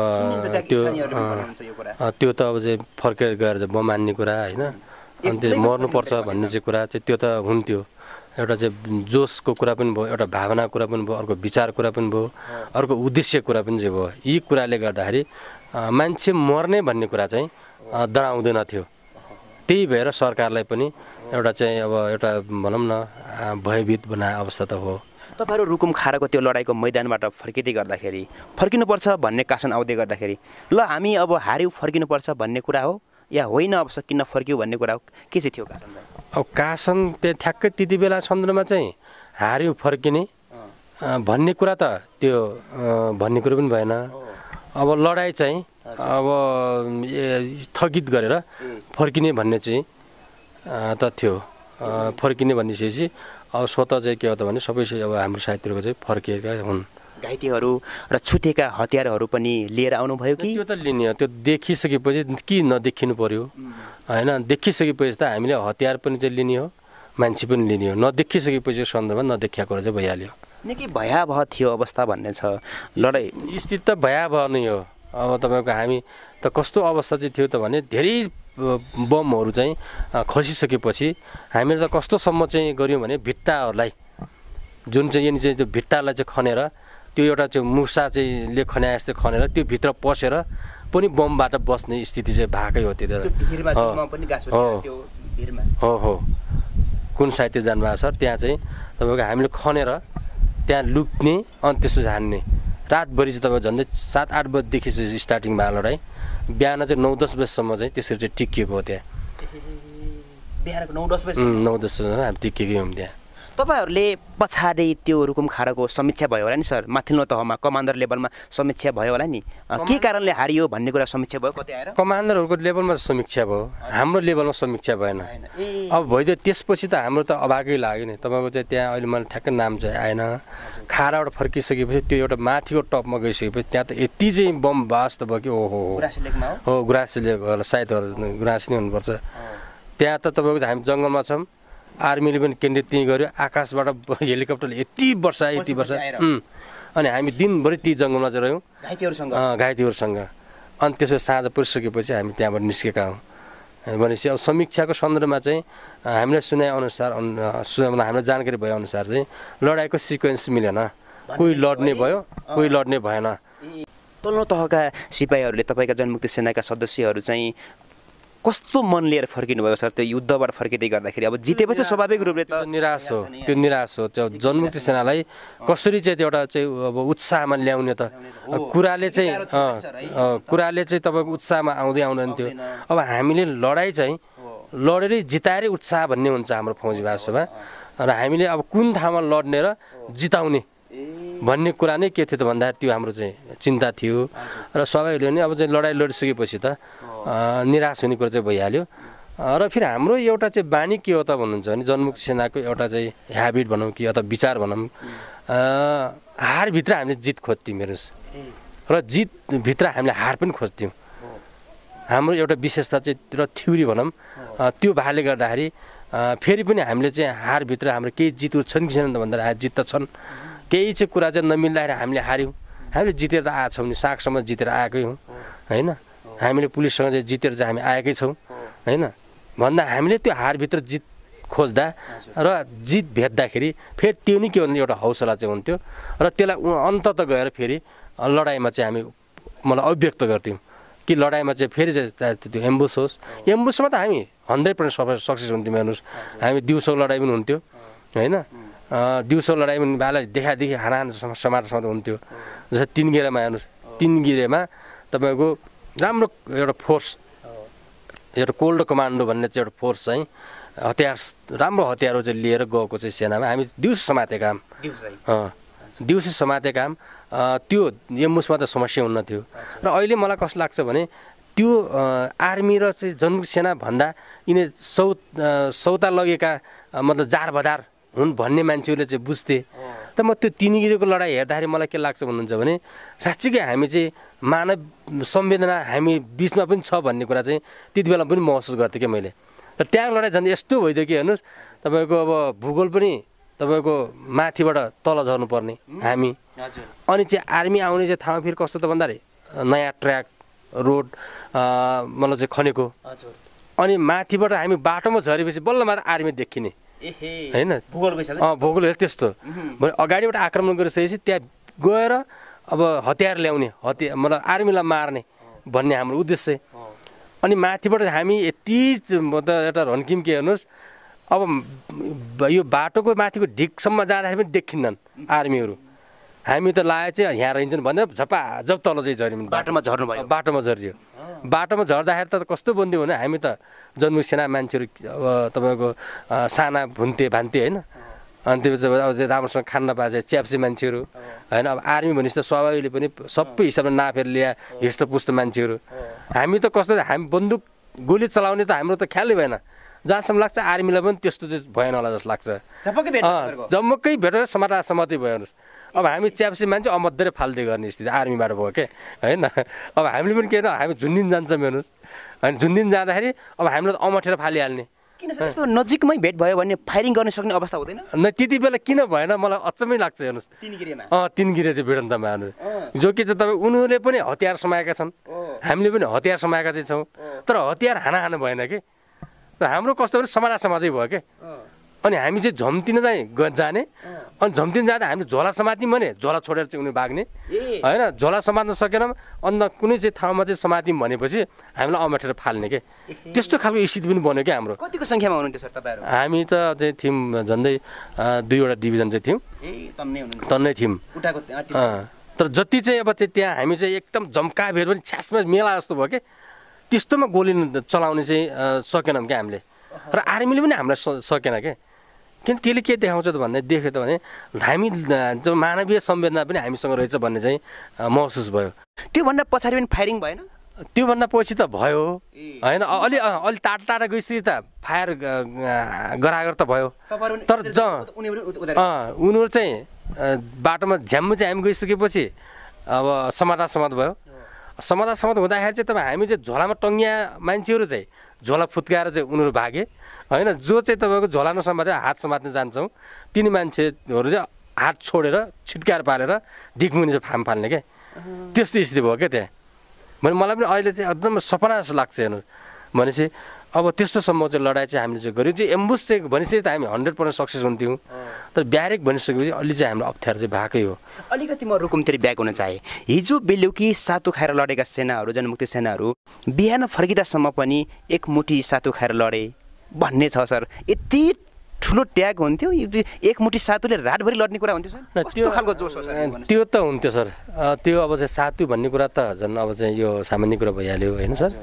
त्यो त अब चाहिँ फर्केर गएर चाहिँ बम हान्ने कुरा होइन अनि त्यो मर्नुपर्छ भन्ने चाहिँ कुरा चाहिँ त्यो त हुन्थ्यो एउटा चाहिँ जोसको कुरा पनि भयो एउटा भावना कुरा पनि भयो अर्को विचार कुरा पनि भयो अर्को उद्देश्य कुरा पनि चाहिँ भयो यी कुराले गर्दाखेरि मान्छे मर्ने भन्ने कुरा चाहिँ डराउँदैन थियो। त्यही भएर सरकारलाई पनि एउटा चाहिँ अब एउटा भनौँ न भयभीत बनाए अवस्था त हो। तपाईँहरू रुकुम खाराको त्यो लडाइँको मैदानबाट फर्किँदै गर्दाखेरि फर्किनुपर्छ भन्ने कासन आउँदै गर्दाखेरि ल हामी अब हार्यौँ फर्किनुपर्छ भन्ने कुरा हो या होइन अब किन फर्क्यौँ भन्ने कुरा हो, के चाहिँ थियो कासन? अब कासन ठ्याक्कै त्यति बेला सन्दर्भमा चाहिँ हार्यौँ फर्किने भन्ने कुरा त त्यो भन्ने कुरो पनि भएन। अब लडाइँ चाहिँ अब थगित गरेर फर्किने भन्ने चाहिँ त थियो। फर्किने भनिसकेपछि अब स्वतः चाहिँ के हो त भने सबै अब हाम्रो साहित्यको चाहिँ फर्किएका हुन्। घाइतेहरू र छुटेका हतियारहरू पनि लिएर आउनुभयो कि? त्यो त लिने हो, त्यो देखिसकेपछि के नदेखिनु पर्यो होइन। देखिसकेपछि त हामीले हतियार पनि चाहिँ लिने हो, मान्छे पनि लिने हो। नदेखिसकेपछि सन्दर्भमा नदेखिएको चाहिँ भइहाल्यो। निकै भयावह थियो अवस्था भन्ने छ लडाइँ। स्थिति त भयावह नै हो। अब तपाईँको हामी त कस्तो अवस्था चाहिँ थियो त भने धेरै बमहरू चाहिँ खसिसकेपछि हामीले त कस्तोसम्म चाहिँ गऱ्यौँ भने भित्ताहरूलाई जुन चाहिँ यिनी चाहिँ त्यो भित्तालाई चाहिँ खनेर त्यो एउटा चाहिँ मुसा चाहिँ ले खन्या जस्तो खनेर त्यो भित्र पसेर पनि बमबाट बस्ने स्थिति चाहिँ भएकै हो। त्यति हो हो कुन साहित्य जानुभएको छ त्यहाँ चाहिँ तपाईँको हामीले खनेर त्यहाँ लुक्ने अनि त्यसो हान्ने। रातभरि चाहिँ तपाईँ झन्डै 7-8 बजीदेखि स्टार्टिङ भयो लडाइँ। बिहान चाहिँ 9-10 बजीसम्म चाहिँ त्यसरी चाहिँ टिकिएको हो। त्यहाँ बिहानको 9-10 बजी 9-10 बजीसम्म हामी टिकेकै हौँ त्यहाँ। तपाईँहरूले पछाडि त्यो रुकुम खाराको समीक्षा भयो होला नि सर? माथिल्लो तहमा कमान्डर लेभलमा समीक्षा भयो होला नि? के कारणले हारियो भन्ने कुरा समीक्षा भयो कतै आएर? कमान्डरहरूको लेभलमा समीक्षा भयो, हाम्रो लेभलमा समीक्षा भएन। अब भइदियो त्यसपछि त हाम्रो त अभागै लाग्यो नि। तपाईँको चाहिँ त्यहाँ अहिले मलाई ठ्याक्कै नाम चाहिँ आएन। खाराबाट फर्किसकेपछि त्यो एउटा माथिको टपमा गइसकेपछि त्यहाँ त यति चाहिँ बम बास्ट भयो कि ओहो हो। गुराँसी लेक होला सायद गुराँसी नै हुनुपर्छ। त्यहाँ त तपाईँको हामी जङ्गलमा छौँ, आर्मीले पनि केन्द्रित त्यहीँ गऱ्यो। आकाशबाट हेलिकप्टरले यति वर्ष अनि हामी दिनभरि ती जङ्गलमा चाहिँ रह्यौँ घाइतेहरूसँग। अनि त्यसो साँझ परिसकेपछि हामी त्यहाँबाट निस्केका हौँ। भनेपछि अब समीक्षाको सन्दर्भमा चाहिँ हामीले सुनाएअनुसार हामीलाई जानकारी भएअनुसार चाहिँ लडाइँको सिक्वेन्स मिलेन। कोही लड्ने भयो, कोही लड्ने भएन। तल्लो तहका सिपाहीहरूले तपाईँका जनमुक्ति सेनाका सदस्यहरू चाहिँ कस्तो मन लिएर फर्किनु भयो सर? त्यो युद्धबाट फर्किँदै गर्दाखेरि अब जितेपछि स्वाभाविक रूपले त निराश हो। त्यो निराश हो। त्यो जनमुक्ति सेनालाई कसरी चाहिँ एउटा चाहिँ अब उत्साहमा ल्याउने त कुराले चाहिँ तपाईँको उत्साहमा आउँदैन थियो। अब हामीले लडाइँ चाहिँ लडेरै जिताएरै उत्साह भन्ने हुन्छ हाम्रो फौजी भाषामा। र हामीले अब कुन ठाउँमा लड्ने र जिताउने भन्ने कुरा नै के थियो त भन्दा त्यो हाम्रो चाहिँ चिन्ता थियो। र सबैले नै अब चाहिँ लडाइँ लडिसकेपछि त निराश हुने कुरा चाहिँ भइहाल्यो। र फेरि हाम्रो एउटा चाहिँ बानी के हो त भन्नुहुन्छ भने जनमुक्ति सेनाको एउटा चाहिँ ह्याबिट भनौँ कि अथवा विचार भनौँ, हारभित्र हामीले जित खोज्थ्यौँ हेर्नुहोस्। र जितभित्र हामीले हार पनि खोज्थ्यौँ। हाम्रो एउटा विशेषता चाहिँ र थ्योरी भनौँ त्यो भएकोले गर्दाखेरि फेरि पनि हामीले चाहिँ हारभित्र हाम्रो केही जितहरू छन् कि छैनन् त भन्दा जित त छन्। केही चाहिँ कुरा चाहिँ नमिल्दाखेरि हामीले हार्यौँ। हामीले जितेर त आएको छौँ नि, सागसम्म जितेर आएकै हौँ होइन। हामीले पुलिससँग चाहिँ जितेर चाहिँ हामी आएकै छौँ होइन। भन्दा हामीले त्यो हारभित्र जित खोज्दा र जित भेट्दाखेरि फेरि त्यो नै के भन्ने एउटा हौसला चाहिँ हुन्थ्यो। र त्यसलाई अन्तत गएर फेरि लडाइँमा चाहिँ हामी मलाई अभिव्यक्त गर्थ्यौँ कि लडाइँमा चाहिँ फेरि चाहिँ त्यो एम्बुस होस्। एम्बुसमा त हामी 100% सक्सेस हुन्थ्यौँ। हेर्नुहोस् हामी दिउँसो लडाइँ पनि हुन्थ्यो होइन। दिउँसो लडाइँ पनि भाइलाई देखादेखि हानाहान समातेर हुन्थ्यो। जस्तै 3 गिरेमा हेर्नुहोस्, 3 गिरेमा तपाईँको राम्रो एउटा फोर्स, एउटा कोल्ड कमान्डो भन्ने चाहिँ एउटा फोर्स चाहिँ हतियार राम्रो हतियारहरू चाहिँ लिएर गएको चाहिँ सेनामा हामी दिउँसो समातेका काम दिउँसो समातेका काम त्यो एम्बुसमा त समस्या हुन्न थियो। र अहिले मलाई कस्तो लाग्छ भने त्यो आर्मी र चाहिँ जनमुक्ति सेना भन्दा यिनी सौता लगेका मतलब जार बदार हुन् भन्ने मान्छेहरूले चाहिँ बुझ्थे। त म त्यो 3 गिरेको लडाइँ हेर्दाखेरि मलाई के लाग्छ भन्नुहुन्छ भने साँच्चीकै हामी चाहिँ मानव संवेदना हामी बिचमा पनि छ भन्ने कुरा चाहिँ त्यति बेला पनि महसुस गर्थेँ क्या मैले। र त्यहाँ लडाइँ झन् यस्तो भइदियो कि हेर्नुहोस् तपाईँको अब भूगोल पनि तपाईँको माथिबाट तल झर्नुपर्ने हामी। अनि चाहिँ आर्मी आउने चाहिँ ठाउँ फेरि कस्तो त भन्दाखेरि नयाँ ट्र्याक रोड मतलब चाहिँ खनेको। अनि माथिबाट हामी बाटोमा झरेपछि बल्ल मात्र आर्मी देखिने होइन। भूगोल त्यस्तो अगाडिबाट आक्रमण गरिसकेपछि त्यहाँ गएर अब हतियार ल्याउने, मतलब आर्मीलाई मार्ने भन्ने हाम्रो उद्देश्य। अनि माथिबाट हामी यति एउटा रन्किम के हेर्नुहोस्, अब यो बाटोको माथिको ढिकसम्म जाँदाखेरि पनि देखिन्नन् आर्मीहरू। हामी त लाए चाहिँ यहाँ रहन्छन् भनेर झपाझप तल चाहिँ झऱ्यौँ। बाटोमा झर्नु भयो। बाटोमा झरियो। बाटोमा झर्दाखेरि त कस्तो बन्दी भने हामी त जनमुख सेना मान्छेहरू अब तपाईँको साना भुन्ते भान्ते होइन। अनि त्यो अब राम्रोसँग खान नपाए च्याप्से मान्छेहरू होइन। अब आर्मी भनेपछि त स्वाभाविकले पनि सबै हिसाबले नापेर ल्या हिष्टपुष्ट मान्छेहरू। हामी त कस्तो हामी बन्दुक गोली चलाउने त हाम्रो त ख्यालै भएन। जहाँसम्म लाग्छ आर्मीलाई पनि त्यस्तो चाहिँ भएन होला जस्तो लाग्छ। जम्मकै भेटेर समातै भयो हेर्नुहोस्। अब हामी च्याप्से मान्छे अमध्येर फाल्दै गर्ने स्थिति आर्मीबाट भयो के होइन। अब हामीले पनि के हामी जुन दिन जान्छौँ हेर्नुहोस्, अनि जुन दिन जाँदाखेरि अब हामीलाई त अमठेर फालिहाल्ने। किन सर यस्तो नजिकमै भेट भयो भने फायरिङ गर्न सक्ने अवस्था हुँदैन? न त्यति बेला किन भएन मलाई अचम्मै लाग्छ हेर्नुहोस्। तिन गिरे चाहिँ भिडन्तमा हेर्नुहोस्, जो कि चाहिँ तपाईँ उनीहरूले पनि हतियार समाएका छन्, हामीले पनि हतियार समाएका चाहिँ छौँ। तर हतियार हाना भएन कि र हाम्रो कस्तो भने समातै भयो के। अनि हामी चाहिँ झम्तिन चाहिँ जाने, अनि झम्तिन जाँदा हामीले झोला समात्यौँ भने झोला छोडेर चाहिँ उनीहरू भाग्ने होइन। झोला समात्न सकेनौँ अन्त कुनै चाहिँ ठाउँमा चाहिँ समात्यौँ भनेपछि हामीलाई अमठेर फाल्ने के, त्यस्तो खालको स्थिति पनि बन्यो क्या हाम्रो। कतिको सङ्ख्यामा हुनुहुन्थ्यो सर तपाईँहरू? हामी त चाहिँ थियौँ झन्डै 2वटा डिभिजन चाहिँ थियौँ, तन्नै थियौँ। तर जति चाहिँ अब चाहिँ त्यहाँ हामी चाहिँ एकदम जम्का भेट पनि छ्यासमा मेला जस्तो भयो कि त्यस्तोमा गोली चलाउने चाहिँ सकेनौँ क्या हामीले। र आर्मीले पनि हामीलाई सकेन क्या। किन त्यसले के देखाउँछ त भन्दा देख्यो त भने हामी जो मानवीय संवेदना पनि हामीसँग रहेछ भन्ने चाहिँ महसुस भयो। त्योभन्दा पछाडि पनि फायरिङ भएन? त्योभन्दा पछि त भयो होइन। अलि टाढा गइसकेपछि त फायर गरागर त भयो। तर उनीहरू चाहिँ बाटोमा झ्याम्म चाहिँ हामी गइसकेपछि अब समात भयो। समात हुँदाखेरि चाहिँ तपाईँ हामी चाहिँ झोलामा टङ्गिया मान्छेहरू चाहिँ झोला फुत्काएर चाहिँ उनीहरू भागे होइन। जो चाहिँ तपाईँको झोला नसमातेर हात समात्न जान्छौँ तिनी मान्छेहरू चाहिँ हात छोडेर छिटकार पारेर ढिकमुनि चाहिँ फाम फाल्ने क्या, त्यस्तो स्थिति भयो क्या त्यहाँ। भने मलाई पनि अहिले चाहिँ एकदम सपना जस्तो लाग्छ हेर्नु भनेपछि। अब त्यस्तोसम्म चाहिँ लडाइँ चाहिँ हामीले चाहिँ गऱ्यौँ। चाहिँ एम्बुस चाहिँ भनिसके त हामी 100% सक्सेस हुन्थ्यौँ। तर ब्यारेक भनिसकेपछि अलि चाहिँ हाम्रो अप्ठ्यारो चाहिँ भएकै हो। अलिकति म रुकुमतिर ब्याक हुन चाहेँ। हिजो बेलुकी सातु खाएर लडेका सेनाहरू, जनमुक्ति सेनाहरू बिहान फर्किँदासम्म पनि एकमुठी सातु खाएर लडे भन्ने छ सर। यति ठुलो ट्याग हुन्थ्यो, एकमुठी सातुले रातभरि लड्ने कुरा हुन्थ्यो सर? कस्तो खालको जोस हो सर? त्यो त हुन्थ्यो सर। त्यो अब चाहिँ सातु भन्ने कुरा त झन् अब चाहिँ यो सामान्य कुरा भइहाल्यो होइन सर।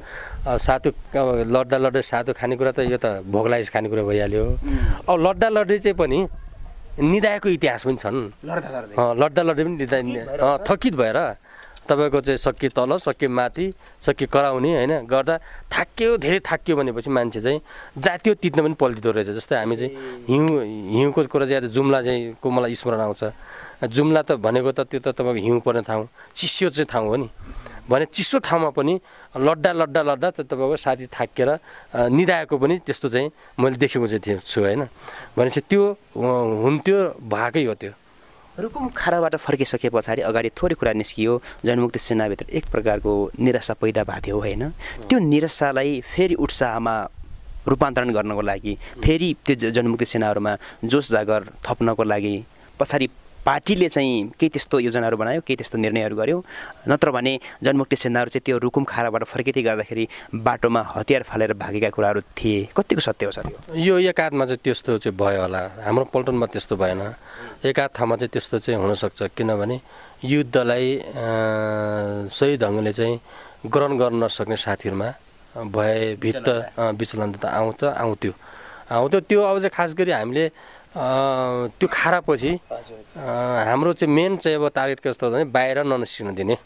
सातु अब लड्दा सातु खाने कुरा त यो त भोगलाइस खाने कुरा भइहाल्यो। अब लड्दै चाहिँ पनि निदाएको इतिहास पनि छन्। लड्दा पनि थकित भएर तपाईँको चाहिँ सक्के तल सक्के माथि सक्के कराउने होइन गर्दा धेरै थाकियो भनेपछि मान्छे चाहिँ जातीय तित्न पनि पल्टिँदो रहेछ। जस्तै हामी चाहिँ हिउँको कुरा चाहिँ जुम्ला चाहिँ को मलाई स्मरण आउँछ। जुम्ला त भनेको त त्यो त तपाईँको हिउँ पर्ने ठाउँ, चिसो चाहिँ ठाउँ हो नि। भने चिसो ठाउँमा पनि लड्दा चाहिँ तपाईँको साथी थाकेर निदाएको पनि त्यस्तो चाहिँ मैले देखेको चाहिँ छु होइन। भनेपछि त्यो हुन्थ्यो भएकै हो। त्यो रुकुम खाराबाट फर्किसके पछाडि अगाडि थोरै कुरा निस्कियो, जनमुक्ति सेनाभित्र एक प्रकारको निराशा पैदा भएको थियो होइन। त्यो निराशालाई फेरि उत्साहमा रूपान्तरण गर्नको लागि, फेरि त्यो जनमुक्ति सेनाहरूमा जोस जागर थप्नको लागि पछाडि पार्टीले चाहिँ केही त्यस्तो योजनाहरू बनायो, केही त्यस्तो निर्णयहरू गर्यो? नत्र भने जनमुक्ति सेनाहरू चाहिँ त्यो रुकुम खाराबाट फर्किँदै गर्दाखेरि बाटोमा हतियार फालेर भागेका कुराहरू थिए, कतिको सत्य हो सर? यो एकाधमा चाहिँ त्यस्तो चाहिँ भयो होला, हाम्रो पल्टनमा त्यस्तो भएन। एकाध ठाउँमा चाहिँ त्यस्तो चाहिँ हुनसक्छ, किनभने युद्धलाई सही ढङ्गले चाहिँ ग्रहण गर्न नसक्ने साथीहरूमा भयभित्र विचलन त आउँथ्यो। त्यो अब चाहिँ खास गरी हामीले त्यो खारापछि हाम्रो चाहिँ मेन चाहिँ अब टार्गेट कस्तो भने बाहिर ननिस्किन दिने,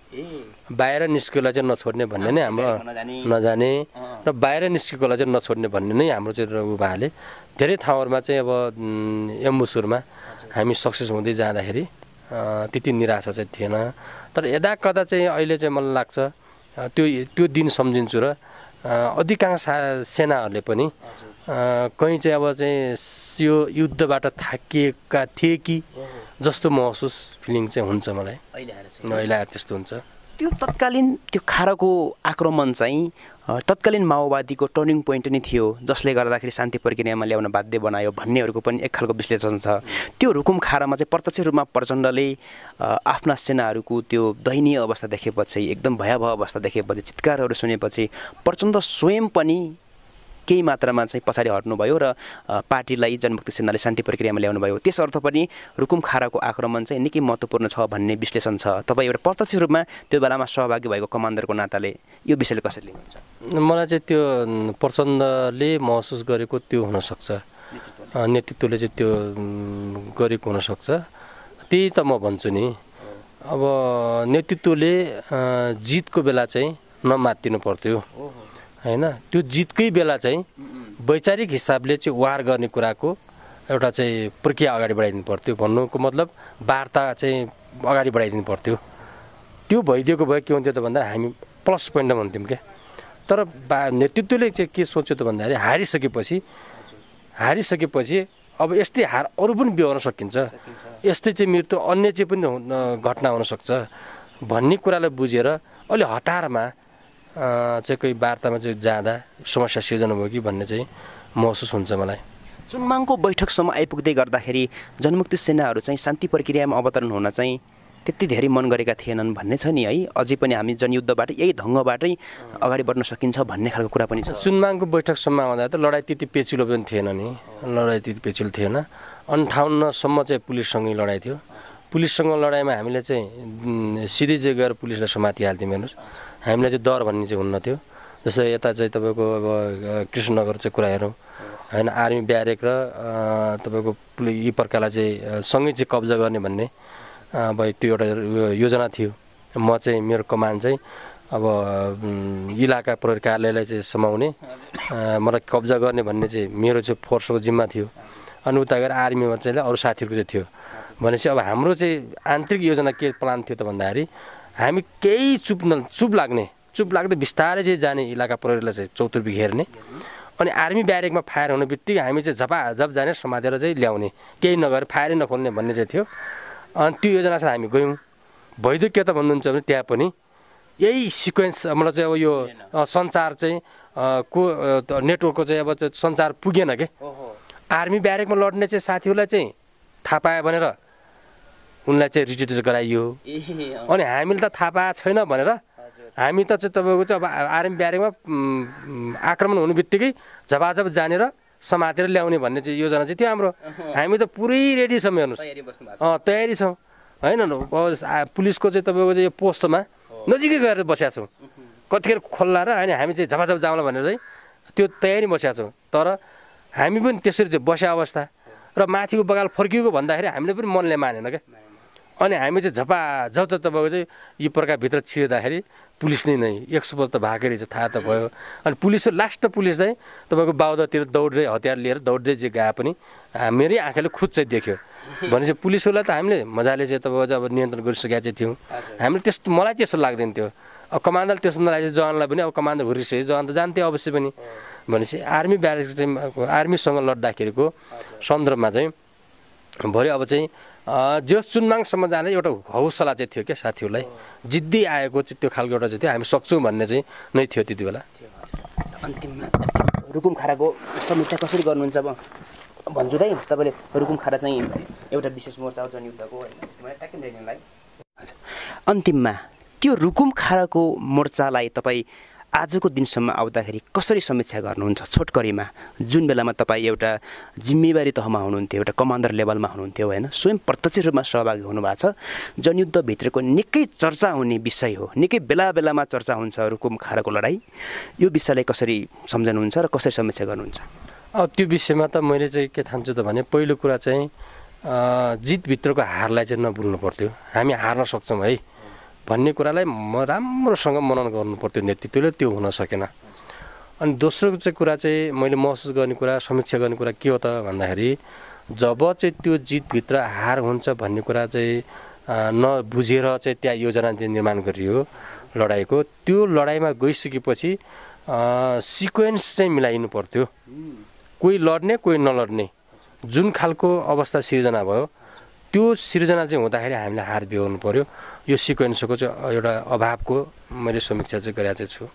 बाहिर निस्केकोलाई चाहिँ नछोड्ने भन्ने नै हाम्रो नजाने र बाहिर निस्केकोलाई चाहिँ नछोड्ने भन्ने नै हाम्रो चाहिँ उहाँले धेरै ठाउँहरूमा चाहिँ अब एम्बुसहरूमा हामी सक्सेस हुँदै जाँदाखेरि त्यति निराशा चाहिँ थिएन। तर यदा कदा चाहिँ अहिले चाहिँ मलाई लाग्छ त्यो दिन सम्झिन्छु र अधिकांश सेनाहरूले पनि कहीँ चाहिँ अब चाहिँ यो युद्धबाट थाकिएका थिए कि जस्तो महसुस फिलिङ चाहिँ हुन्छ मलाई। अहिले आएर त्यस्तो हुन्छ। त्यो तत्कालीन त्यो खारको आक्रमण चाहिँ तत्कालीन माओवादीको टर्निङ पोइन्ट नै थियो, जसले गर्दाखेरि शान्ति प्रक्रियामा ल्याउन बाध्य बनायो भन्नेहरूको पनि एक खालको विश्लेषण छ। त्यो रुकुम खारामा चाहिँ प्रत्यक्ष रूपमा प्रचण्डले आफ्ना सेनाहरूको त्यो दयनीय अवस्था देखेपछि, एकदम भयावह अवस्था देखेपछि, चित्कारहरू सुनेपछि प्रचण्ड स्वयं पनि केही मात्रामा चाहिँ पछाडि हट्नुभयो र पार्टीलाई जनमुक्ति सेनाले शान्ति प्रक्रियामा ल्याउनुभयो। त्यस अर्थ पनि रुकुम खाराको आक्रमण चाहिँ निकै महत्त्वपूर्ण छ भन्ने विश्लेषण छ। तपाईँ एउटा प्रत्यक्ष रूपमा त्यो बेलामा सहभागी भएको कमान्डरको नाताले यो विषयले कसरी लिनुहुन्छ? मलाई चाहिँ त्यो प्रचण्डले महसुस गरेको त्यो हुनसक्छ, नेतृत्वले चाहिँ त्यो गरेको हुनसक्छ, त्यही त म भन्छु नि। अब नेतृत्वले जितको बेला चाहिँ नमात्तिनु पर्थ्यो हैन, त्यो जितकै बेला चाहिँ वैचारिक हिसाबले चाहिँ वार गर्ने कुराको एउटा चाहिँ प्रक्रिया अगाडि बढाइदिनु पर्थ्यो। भन्नुको मतलब वार्ता चाहिँ अगाडि बढाइदिनु पर्थ्यो। त्यो भइदिएको भए के हुन्थ्यो त भन्दा हामी प्लस पोइन्टमा हुन्थ्यौँ क्या। तर नेतृत्वले चाहिँ के सोच्यो त भन्दाखेरि हारिसकेपछि अब यस्तै हार अरू पनि बिहोर्न सकिन्छ, यस्तै चाहिँ मृत्यु अन्य चाहिँ पनि घटना हुनसक्छ भन्ने कुरालाई बुझेर अलि हतारमा चाहिँ कोही वार्तामा चाहिँ जाँदा समस्या सिर्जना भयो कि भन्ने चाहिँ महसुस हुन्छ मलाई। चुनमाङको बैठकसम्म आइपुग्दै गर्दाखेरि जनमुक्ति सेनाहरू चाहिँ शान्ति प्रक्रियामा अवतरण हुन चाहिँ त्यति धेरै मन गरेका थिएनन् भन्ने छ नि है। अझै पनि हामी जनयुद्धबाट यही ढङ्गबाटै अगाडि बढ्न सकिन्छ भन्ने खालको कुरा पनि छ। चुनमाङको बैठकसम्म आउँदा त लडाइँ त्यति पेचिलो पनि थिएन नि, लडाइँ त्यति पेचिलो थिएन। 58सम्म चाहिँ पुलिससँगै लडाइँ थियो। पुलिससँग लडाइँमा हामीले चाहिँ सिधै चाहिँ गएर पुलिसलाई समातिहाल्थ्यौँ। हेर्नुहोस्, हामीलाई चाहिँ डर भन्ने चाहिँ हुन्न थियो। जस्तै यता चाहिँ तपाईँको अब कृष्णनगर चाहिँ कुरा हेरौँ होइन, आर्मी ब्यारेक र तपाईँको यी प्रकारलाई चाहिँ सँगै चाहिँ कब्जा गर्ने भन्ने अब त्यो एउटा योजना थियो। म चाहिँ मेरो कमान चाहिँ अब इलाका प्रहरी कार्यालयलाई चाहिँ समाउने, मलाई कब्जा गर्ने भन्ने चाहिँ मेरो चाहिँ फोर्सको जिम्मा थियो। अनि उता गएर आर्मीमा चाहिँ अरू साथीहरूको चाहिँ थियो। भनेपछि अब हाम्रो चाहिँ आन्तरिक योजना के प्लान थियो त भन्दाखेरि हामी केही चुप लाग्दै बिस्तारै चाहिँ जाने, इलाका प्रहरीलाई चाहिँ चौतर्फी घेर्ने, अनि आर्मी ब्यारेकमा फायर हुने बित्तिकै हामी चाहिँ झपाझप जाने, समातेर चाहिँ ल्याउने, केही नगरेर फायरै नखोल्ने भन्ने चाहिँ थियो। अनि त्यो योजनासँग हामी गयौँ। भइदियो के त भन्नुहुन्छ भने त्यहाँ पनि यही सिक्वेन्स मलाई चाहिँ अब यो सञ्चार चाहिँ को नेटवर्कको चाहिँ अब त्यो सञ्चार पुगेन के। आर्मी ब्यारेकमा लड्ने चाहिँ साथीहरूलाई चाहिँ थाहा पायो भनेर उनलाई चाहिँ रिट्रिट गराइयो। अनि हामीले त थाहा पाएको छैन भनेर हामी त चाहिँ तपाईँको चाहिँ अब आर्मी ब्यारेकमा आक्रमण हुने बित्तिकै झपाझप जानेर समातेर ल्याउने भन्ने चाहिँ योजना चाहिँ थियो हाम्रो। हामी त पुरै रेडी छौँ, हेर्नुहोस् तयारी छौँ होइन। पुलिसको चाहिँ तपाईँको चाहिँ यो पोस्टमा नजिकै गएर बसेका छौँ, कतिखेर खोल्ला र अनि हामी चाहिँ झपाझप जाउँला भनेर चाहिँ त्यो तयारी बसेका छौँ। तर हामी पनि त्यसरी चाहिँ बसे अवस्था र माथिको बगाल फर्किएको भन्दाखेरि हामीले पनि मनले मानेन क्या। अनि हामी चाहिँ झपाझप त तपाईँको चाहिँ यो प्रकारभित्र छिर्दाखेरि पुलिस नै 100% त भागेर चाहिँ थाहा त भयो। अनि पुलिस लास्ट पुलिस चाहिँ तपाईँको बाहुदातिर दौड्दै हतियार लिएर दौड्दै चाहिँ गए पनि मेरै आँखाले खुद चाहिँ देख्यो। भनेपछि पुलिसहरूलाई त हामीले मजाले चाहिँ तपाईँको चाहिँ अब नियन्त्रण गरिसकेका चाहिँ थियौँ। हामीले त्यस्तो, मलाई त्यस्तो लाग्दैन थियो। अब कमान्डर त्यस्तो नलागेपछि जवानलाई पनि अब कमान्डर घुरिसक्यो, जवान त जान्थ्यो अवश्य पनि। भनेपछि आर्मी ब्यारेक चाहिँ आर्मीसँग लड्दाखेरिको सन्दर्भमा चाहिँ भरे अब चाहिँ जो चुनमाङसम्म जाने एउटा हौसला चाहिँ थियो क्या साथीहरूलाई, जिद्दी आएको चाहिँ त्यो खालको एउटा चाहिँ थियो, हामी सक्छौँ भन्ने चाहिँ नै थियो त्यति बेला। अन्तिममा रुकुम खाराको समीक्षा कसरी गर्नुहुन्छ अब भन्छु त। तपाईँले रुकुम खारा चाहिँ एउटा विशेष मोर्चा हो जनयुद्धको होइन। अन्तिममा त्यो रुकुम खाराको मोर्चालाई तपाईँ आजको दिनसम्म आउँदाखेरि कसरी समीक्षा गर्नुहुन्छ छोटकरीमा? जुन बेलामा तपाईँ एउटा जिम्मेवारी तहमा हुनुहुन्थ्यो, एउटा कमान्डर लेभलमा हुनुहुन्थ्यो होइन, स्वयं प्रत्यक्ष रूपमा सहभागी हुनुभएको छ। जनयुद्धभित्रको निकै चर्चा हुने विषय हो, निकै बेला बेलामा चर्चा हुन्छ रुकुम खाराको लडाइँ। यो विषयलाई कसरी सम्झनुहुन्छ र कसरी समीक्षा गर्नुहुन्छ? त्यो विषयमा त मैले चाहिँ के ठान्छु त भने पहिलो कुरा चाहिँ जितभित्रको हारलाई चाहिँ नभुल्नु पर्थ्यो। हामी हार्न सक्छौँ है भन्ने कुरालाई राम्रोसँग मनन गर्नु पर्थ्यो नेतृत्वले, त्यो हुन सकेन। अनि दोस्रो चाहिँ कुरा चाहिँ मैले महसुस गर्ने कुरा, समीक्षा गर्ने कुरा के हो त भन्दाखेरि जब चाहिँ त्यो जितभित्र हार हुन्छ भन्ने कुरा चाहिँ नबुझेर चाहिँ त्यहाँ योजना चाहिँ निर्माण गरियो लडाइँको, त्यो लडाइँमा गइसकेपछि सिक्वेन्स चाहिँ मिलाइनु पर्थ्यो। कोही लड्ने कोही नलड्ने जुन खालको अवस्था सिर्जना भयो त्यो सिर्जना चाहिँ हुँदाखेरि हामीले हात बिहोर्नु पर्यो। यो सिक्वेन्सको चाहिँ एउटा अभावको मैले समीक्षा चाहिँ गरेको चाहिँ छु।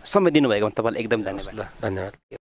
समय दिनुभएकोमा तपाईँलाई एकदम धन्यवाद। ल धन्यवाद।